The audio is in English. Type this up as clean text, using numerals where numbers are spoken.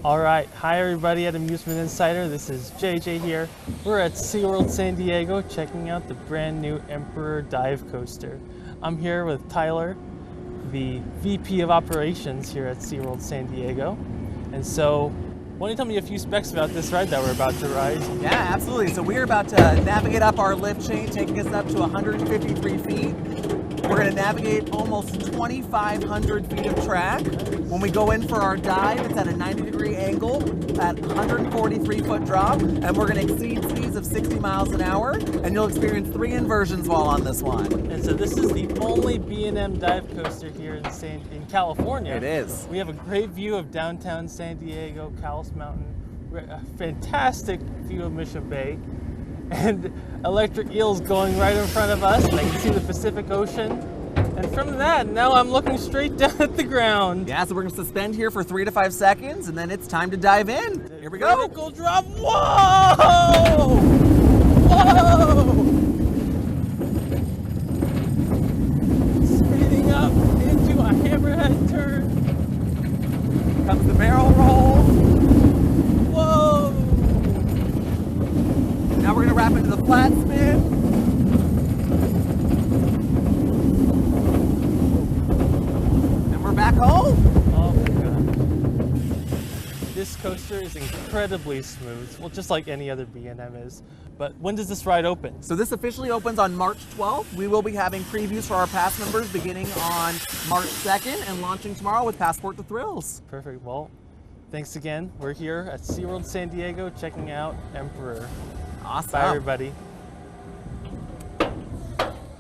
All right, hi everybody at Amusement Insider. This is JJ here. We're at SeaWorld San Diego checking out the brand new Emperor dive coaster. I'm here with Tyler, the VP of Operations here at SeaWorld San Diego. And so, why don't you tell me a few specs about this ride that we're about to ride? Yeah, absolutely. So we're about to navigate up our lift chain, taking us up to 153 feet. We're going to navigate almost 2,500 feet of track. When we go in for our dive, it's at a 90-degree angle at 143-foot drop, and we're going to exceed speeds of 60 miles an hour, and you'll experience 3 inversions while on this one. And so this is the only B&M dive coaster here in California. It is. We have a great view of downtown San Diego, Cowles Mountain, a fantastic view of Mission Bay, and electric eels going right in front of us, and I can see the Pacific Ocean. And from that, now I'm looking straight down at the ground. Yeah, so we're going to suspend here for 3 to 5 seconds, and then it's time to dive in. Here we go. Vertical drop. Whoa! Whoa! Speeding up into a hammerhead turn. Comes the barrel roll. Whoa! Now we're going to wrap into the flat spin. Back home. Oh my god. This coaster is incredibly smooth. Well, just like any other B&M is. But when does this ride open? So this officially opens on March 12th. We will be having previews for our pass members beginning on March 2nd and launching tomorrow with Passport to Thrills. Perfect. Well, thanks again. We're here at SeaWorld San Diego checking out Emperor. Awesome. Bye, everybody.